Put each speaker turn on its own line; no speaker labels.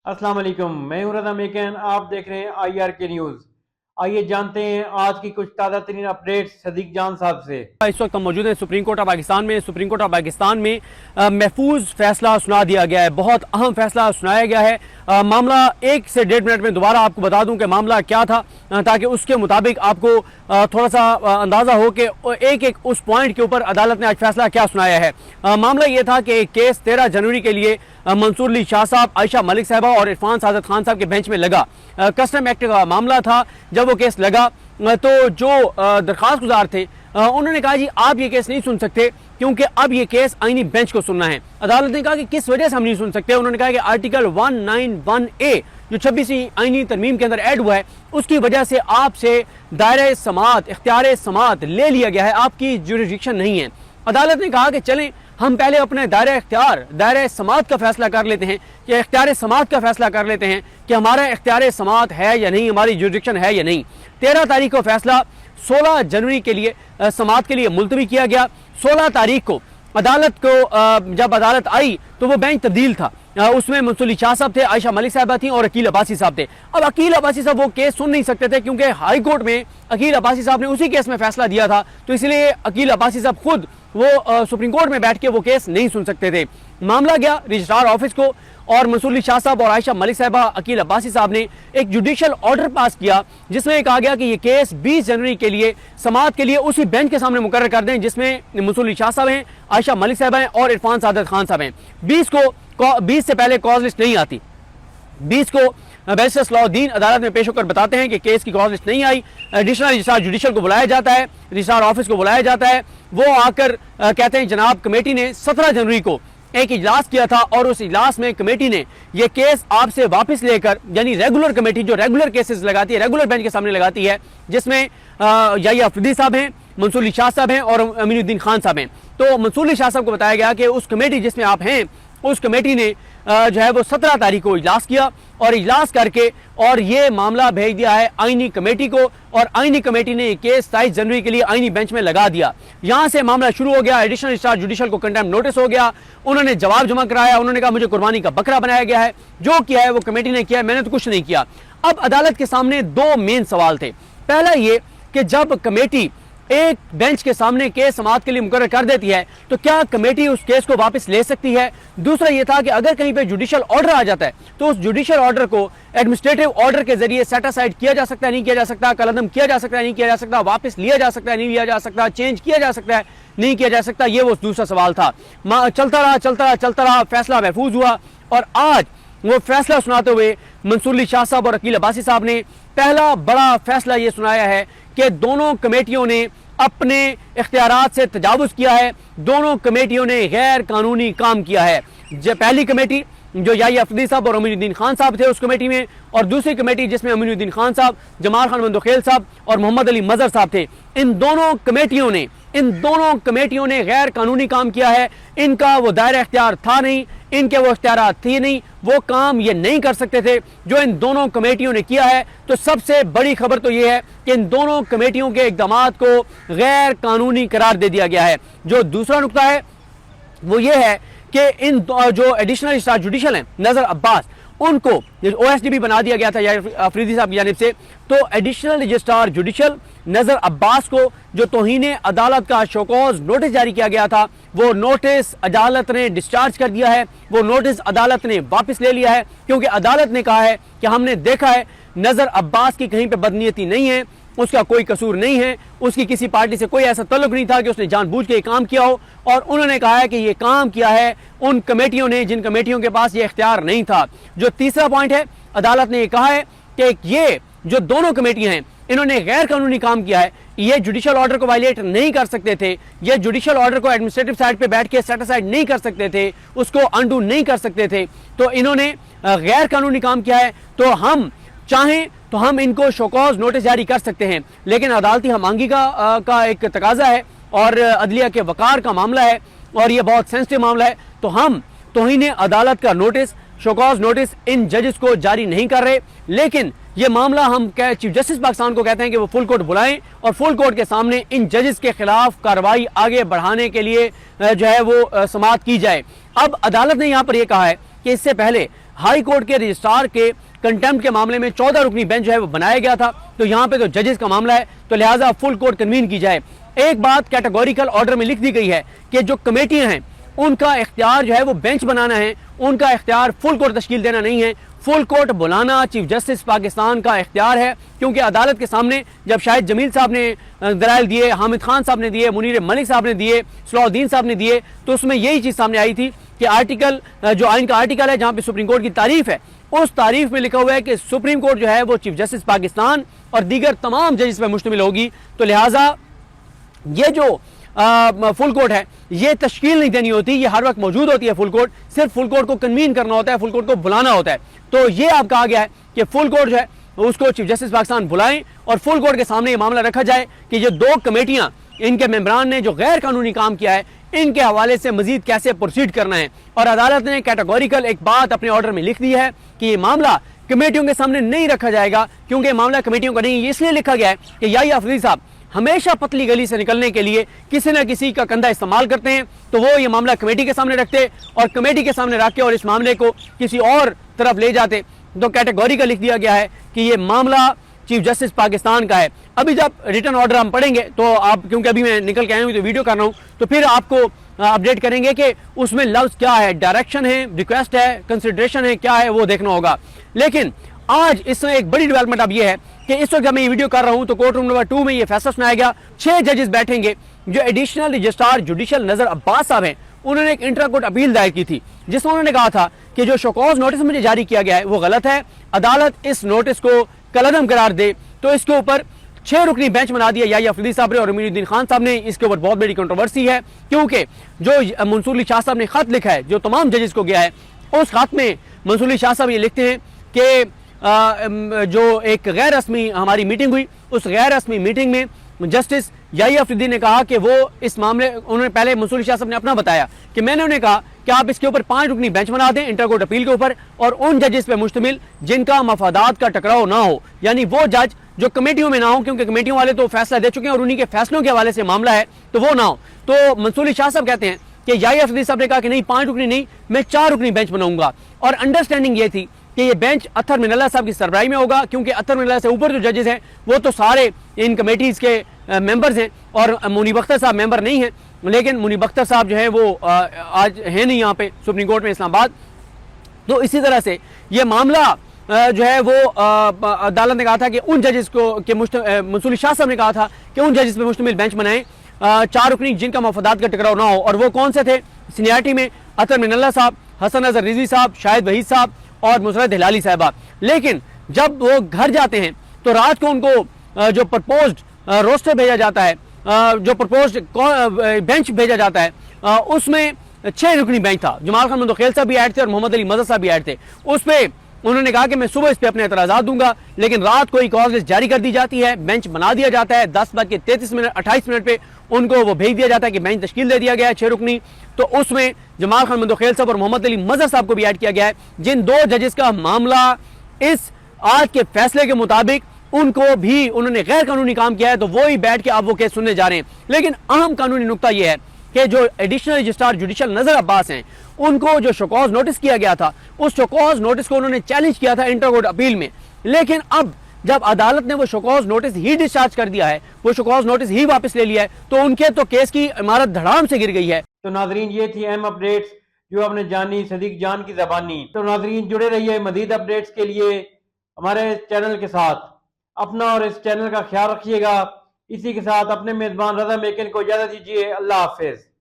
अस्सलाम वालेकुम, मैं हूं रज़ा मेकन। आप देख रहे हैं IRK न्यूज़। आइए जानते हैं आज की कुछ ताज़ा तरीन अपडेट्स सदीक जान साहब से।
इस वक्त हम मौजूद हैं सुप्रीम कोर्ट ऑफ पाकिस्तान में। सुप्रीम कोर्ट ऑफ पाकिस्तान में महफूज फैसला सुना दिया गया है, बहुत अहम फैसला सुनाया गया है। मामला 1 से 1.5 मिनट में दोबारा आपको बता दूं कि मामला क्या था, ताकि उसके मुताबिक आपको थोड़ा सा अंदाज़ा हो कि एक एक उस पॉइंट के ऊपर अदालत ने आज फैसला क्या सुनाया है। मामला ये था कि एक केस 13 जनवरी के लिए मंसूर अली शाह साहब, आयशा मलिक साहबा और इरफान सादत खान साहब के बेंच में लगा। कस्टम एक्ट का मामला था। जब वो केस लगा तो जो दरखास्त गुजार थे उन्होंने कहा जी आप ये केस नहीं सुन सकते क्योंकि अब ये केस आईनी बेंच को सुनना है। अदालत ने कहा कि किस वजह से हम नहीं सुन सकते। उन्होंने कहा कि आर्टिकल 191A जो 26वीं आईनी तरमीम के अंदर ऐड हुआ है उसकी वजह से आपसे दायरे समात, इख्तियार समात ले लिया गया है, आपकी जुरिडिक्शन नहीं है। अदालत ने कहा कि चलें हम पहले अपने दायरे इख्तियार, दायरे समात का फैसला कर लेते हैं, कि इख्तियार समात का फैसला कर लेते हैं कि हमारा इख्तियार समात है या नहीं, हमारी जुरिडिक्शन है या नहीं। 13 तारीख को फैसला 16 जनवरी के लिए समात के लिए मुलतवी किया गया। 16 तारीख को अदालत को जब अदालत आई तो वो बेंच तब्दील था। उसमें मंसूर अली शाह साहब थे, आयशा मलिक साहबा थी और अकील अब्बासी साहब थे। अब अकील अब्बासी साहब वो केस सुन नहीं सकते थे क्योंकि हाई कोर्ट में अकील अब्बासी साहब ने उसी केस में फैसला दिया था, तो इसलिए अकील अब्बासी साहब खुद वो सुप्रीम कोर्ट में बैठ के वो केस नहीं सुन सकते थे। मामला गया रजिस्ट्रार ऑफिस को और मंसूर अली शाह साहब और आयशा मलिक साहबा, अकील अब्बासी साहब ने एक जुडिशियल ऑर्डर पास किया जिसमें कहा गया कि ये केस 20 जनवरी के लिए समात के लिए उसी बेंच के सामने मुकर्रर कर दें जिसमें मंसूर अली शाह साहब हैं, आयशा मलिक साहबा हैं और इरफान सादत खान साहब हैं। 20 से पहले कॉज लिस्ट नहीं आती। 20 को बैरिस्टर सलाउद्दीन अदालत में पेश होकर बताते हैं कि केस की कॉज लिस्ट नहीं आई। एडिशनल रजिस्ट्रार जुडिशियल को बुलाया जाता है, रजिस्ट्रार ऑफिस को बुलाया जाता है। वो आकर कहते हैं जनाब कमेटी ने 17 जनवरी को एक इजलास किया था और उस इजलास में कमेटी ने ये केस आपसे वापस लेकर, यानी रेगुलर कमेटी जो रेगुलर केसेस लगाती है, रेगुलर बेंच के सामने लगाती है, जिसमें याहिया अफरीदी साहब हैं, मंसूर अली शाह साहब हैं और अमीनुद्दीन खान साहब हैं। तो मंसूर अली शाह साहब को बताया गया कि उस कमेटी जिसमें आप हैं उस कमेटी ने जो है वो 17 तारीख को इजलास किया और इजलास करके और ये मामला भेज दिया है आईनी कमेटी को और आईनी कमेटी ने केस 27 जनवरी के लिए आईनी बेंच में लगा दिया। यहाँ से मामला शुरू हो गया। एडिशनल रजिस्ट्रार जुडिशियल को कंटेम्प्ट नोटिस हो गया। उन्होंने जवाब जमा कराया। उन्होंने कहा मुझे कुर्बानी का बकरा बनाया गया है, जो किया है वो कमेटी ने किया है, मैंने तो कुछ नहीं किया। अब अदालत के सामने 2 मेन सवाल थे। पहला ये कि जब कमेटी एक बेंच के सामने केस समात के लिए मुकर्रर कर देती है तो क्या कमेटी उस केस को वापस ले सकती है। दूसरा यह था कि अगर कहीं पे जुडिशियल ऑर्डर आ जाता है तो उस जुडिशियल ऑर्डर को एडमिनिस्ट्रेटिव ऑर्डर के जरिए सेट असाइड किया जा सकता है, नहीं किया जा सकता, कलअदम किया जा सकता है, नहीं किया जा सकता, वापस लिया जा सकता है, नहीं लिया जा सकता, चेंज किया जा सकता है, नहीं किया जा सकता। ये वो दूसरा सवाल था। चलता रहा, फैसला महफूज हुआ और आज वो फैसला सुनाते हुए मंसूर अली शाह साहब और अकील अब्बासी साहब ने पहला बड़ा फैसला ये सुनाया है कि दोनों कमेटियों ने अपने इख्तियारात से तजावुज़ किया है, दोनों कमेटियों ने गैर कानूनी काम किया है। पहली कमेटी जो याहिया अफरीदी साहब और अमीनुद्दीन खान साहब थे उस कमेटी में, और दूसरी कमेटी जिसमें अमीनुद्दीन खान साहब, जमाल खान मंदोखेल साहब और मोहम्मद अली मजहर साहब थे, इन दोनों कमेटियों ने गैर कानूनी काम किया है। इनका वो दायरा इख्तियार था नहीं, इनके वो इख्तियारात थी नहीं, वो काम ये नहीं कर सकते थे जो इन दोनों कमेटियों ने किया है। तो सबसे बड़ी खबर तो ये है कि इन दोनों कमेटियों के इक़दामात को गैर कानूनी करार दे दिया गया है। जो दूसरा नुकता है वो ये है कि इन जो एडिशनल रजिस्ट्रार जुडिशियल हैं नज़र अब्बास, उनको OSDB बना दिया गया था याहिया अफरीदी साहब की जानिब से। तो एडिशनल रजिस्ट्रार जुडिशियल नज़र अब्बास को जो तौहीन अदालत का शोकॉज नोटिस जारी किया गया था वो नोटिस अदालत ने डिस्चार्ज कर दिया है, वो नोटिस अदालत ने वापस ले लिया है, क्योंकि अदालत ने कहा है कि हमने देखा है नज़र अब्बास की कहीं पर बदनीयती नहीं है, उसका कोई कसूर नहीं है, उसकी किसी पार्टी से कोई ऐसा तल्लुक नहीं था कि उसने जानबूझ के ये काम किया हो। और उन्होंने कहा है कि ये काम किया है उन कमेटियों ने जिन कमेटियों के पास ये इख्तियार नहीं था। जो तीसरा पॉइंट है, अदालत ने ये कहा है कि ये जो दोनों कमेटियां हैं इन्होंने गैर कानूनी काम किया है, ये जुडिशियल ऑर्डर को वायलेट नहीं कर सकते थे, ये जुडिशियल ऑर्डर को एडमिनिस्ट्रेटिव साइड पे बैठ के सेटिसाइड नहीं कर सकते थे, उसको अनडू नहीं कर सकते थे। तो इन्होंने गैर कानूनी काम किया है। तो हम चाहें तो हम इनको शोकॉज नोटिस जारी कर सकते हैं, लेकिन अदालती हमांगी का एक तकाजा है और अदलिया के वकार का मामला है और ये बहुत सेंसिटिव मामला है। तो हम तौहीन अदालत का नोटिस, शोकॉज नोटिस इन जजेस को जारी नहीं कर रहे, लेकिन ये मामला हम चीफ जस्टिस पाकिस्तान को कहते हैं कि वो फुल कोर्ट बुलाएं और फुल कोर्ट के सामने इन जजेस के खिलाफ कार्रवाई आगे बढ़ाने के लिए जो है वो समाअत की जाए। अब अदालत ने यहाँ पर यह कहा है कि इससे पहले हाई कोर्ट के रजिस्ट्रार के कंटेम्प्ट के मामले में 14 रुकनी बेंच जो है वो बनाया गया था, तो यहाँ पे तो जजेस का मामला है, तो लिहाजा फुल कोर्ट कन्वीन की जाए। एक बात कैटेगोरिकल ऑर्डर में लिख दी गई है कि जो कमेटियां हैं उनका इख्तियार जो है वो बेंच बनाना है, उनका इख्तियार फुल कोर्ट तश्कील देना नहीं है। फुल कोर्ट बुलाना चीफ जस्टिस पाकिस्तान का इख्तियार है, क्योंकि अदालत के सामने जब शाहिद जमील साहब ने दलाइल दिए, हामिद खान साहब ने दिए, मुनीर मलिक साहब ने दिए, सलाहुद्दीन साहब ने दिए, तो उसमें यही चीज़ सामने आई थी कि आर्टिकल जो आइन का आर्टिकल है जहाँ पे सुप्रीम कोर्ट की तारीफ है, उस तारीफ में लिखा हुआ है कि सुप्रीम कोर्ट जो है वो चीफ जस्टिस पाकिस्तान और दीगर तमाम जजेस पर मुश्तमिल होगी। तो लिहाजा ये जो फुल कोर्ट है ये तश्कील नहीं देनी होती, ये हर वक्त मौजूद होती है फुल कोर्ट, सिर्फ फुल कोर्ट को कन्वीन करना होता है, फुल कोर्ट को बुलाना होता है। तो ये अब कहा गया है कि फुल कोर्ट जो है उसको चीफ जस्टिस पाकिस्तान बुलाएं और फुल कोर्ट के सामने ये मामला रखा जाए कि ये दो कमेटियां, इनके मेंबरान ने जो गैर कानूनी काम किया है, इनके हवाले से मजीद कैसे प्रोसीड करना है। और अदालत ने कैटेगोरिकल एक बात अपने ऑर्डर में लिख दी है कि ये मामला कमेटियों के सामने नहीं रखा जाएगा, क्योंकि मामला कमेटियों का नहीं। इसलिए लिखा गया है कि याहिया अफरीदी साहब हमेशा पतली गली से निकलने के लिए किसी न किसी का कंधा इस्तेमाल करते हैं, तो वो ये मामला कमेटी के सामने रखते और कमेटी के सामने रख के और इस मामले को किसी और तरफ ले जाते। तो कैटेगोरिकल लिख दिया गया है कि ये मामला चीफ जस्टिस पाकिस्तान का है। अभी जब रिटर्न ऑर्डर हम पढ़ेंगे तो आप, क्योंकि अभी मैं निकल के आया हूँ तो वीडियो कर रहा हूँ, तो फिर आपको अपडेट करेंगे कि उसमें लफ्ज क्या है, डायरेक्शन है, रिक्वेस्ट है, कंसिडरेशन है, क्या है वो देखना होगा। लेकिन आज इसमें एक बड़ी डेवलपमेंट अब यह है कि इस वक्त जब मैं ये वीडियो कर रहा हूं तो कोर्ट रूम नंबर 2 में ये फैसला सुनाया गया। 6 जजेस बैठेंगे। जो एडिशनल रजिस्ट्रार जुडिशल नजर अब्बास साहब हैं, उन्होंने एक इंट्रा कोर्ट अपील दायर की थी, जिसमें उन्होंने कहा था कि जो शोकॉज नोटिस मुझे जारी किया गया है वो गलत है, अदालत इस नोटिस को कलअदम करार दे। तो इसके ऊपर 6 रुकनी बेंच बना दिया याहिया अफरीदी साहब ने और अमीरुद्दीन खान साहब ने। इसके ऊपर बहुत बड़ी कंट्रोवर्सी है, क्योंकि जो मंसूर अली शाह साहब ने खत लिखा है जो तमाम जजेस को गया है, उस खत में मंसूर अली शाह साहब ये लिखते हैं कि जो एक गैर रस्मी हमारी मीटिंग हुई, उस गैर रस्मी मीटिंग में जस्टिस याहिया अफरीदी ने कहा कि वो इस मामले, उन्होंने पहले मंसूर शाह साहब ने अपना बताया कि मैंने उन्हें कहा कि आप इसके ऊपर 5 रुकनी बेंच बना दें इंटर कोर्ट अपील के ऊपर, और उन जजेस पे मुश्तमिल जिनका मफादात का टकराव ना हो, यानी वो जज जो कमेटियों में ना हो, क्योंकि कमेटियों वाले तो फैसला दे चुके हैं और उन्हीं के फैसलों के हवाले से मामला है, तो वो ना हो। तो मंसूर शाह साहब कहते हैं कि याहिया अफरीदी साहब ने कहा कि नहीं 5 रुकनी नहीं, मैं 4 रुकनी बेंच बनाऊंगा। और अंडरस्टैंडिंग ये थी कि ये बेंच अत्तर मिनल्ला साहब की सरबराही में होगा, क्योंकि अत्तर मिनल्ला से ऊपर जो जजेस हैं वो तो सारे इन कमेटीज के मेंबर्स हैं और मुनीब अख्तर साहब मेंबर नहीं हैं। लेकिन मुनीब अख्तर साहब जो है वो आज है नहीं यहाँ पे सुप्रीम कोर्ट में इस्लामाबाद। तो इसी तरह से ये मामला जो है वो अदालत ने कहा था कि उन जजेस को के मंसूर शाह साहब ने कहा था कि उन जजेस पे मुश्तमिल बेंच बनाएं 4 रुकनी जिनका मफादात का टकराव ना हो। और वो कौन से थे? सीनियरिटी में अत्तर मिनल्ला साहब, हसन अजहर रिजवी साहब, शाहिद वहीद साहब और मुसरत हिलाली साहबा। लेकिन जब वो घर जाते हैं तो रात को उनको जो प्रपोज्ड रोस्टर भेजा जाता है, जो प्रपोज्ड बेंच भेजा जाता है, उसमें 6 रुकनी बेंच था। जमाल खान मंदोखेल साहब भी ऐड थे और मोहम्मद अली मजहर साहब भी ऐड थे। उस पर उन्होंने कहा कि मैं सुबह इस पर अपने एतराज़ात दूंगा, लेकिन रात को एक कॉज लिस्ट जारी कर दी जाती है, बेंच बना दिया जाता है। 10:33 पे उनको वो भेज दिया जाता है कि बेंच तश्कील दे दिया गया है 6 रुकनी। तो उसमें जमाल खान मंदोखेल साहब और मोहम्मद अली मजहर साहब को भी ऐड किया गया है, जिन 2 जजेस का मामला इस आज के फैसले के मुताबिक उनको भी उन्होंने गैर कानूनी काम किया है, तो वो ही बैठ के अब वो केस सुनने जा रहे हैं। लेकिन अहम कानूनी नुकता यह है कि जो एडिशनल रजिस्ट्रार जुडिशल नजर अब्बास हैं, उनको जो शोकॉज नोटिस किया गया था, उस शोकॉज नोटिस को उन्होंने चैलेंज किया था इंटर कोर्ट अपील में। लेकिन अब जब अदालत ने वो शोकॉज नोटिस ही डिस्चार्ज कर दिया है, वो शोकॉज नोटिस ही वापस ले लिया है, तो उनके तो केस की इमारत धड़ाम से गिर गई है।
तो नाजरीन ये थी अहम अपडेट्स जो आपने जानी सदीक जान की ज़बानी। तो नाजरीन जुड़े रहिए मजीद अपडेट्स के लिए हमारे चैनल के साथ। अपना और इस चैनल का ख्याल रखिएगा। इसी के साथ अपने मेजबान रजा मेकन को इजाजत दीजिए। अल्लाह हाफिज।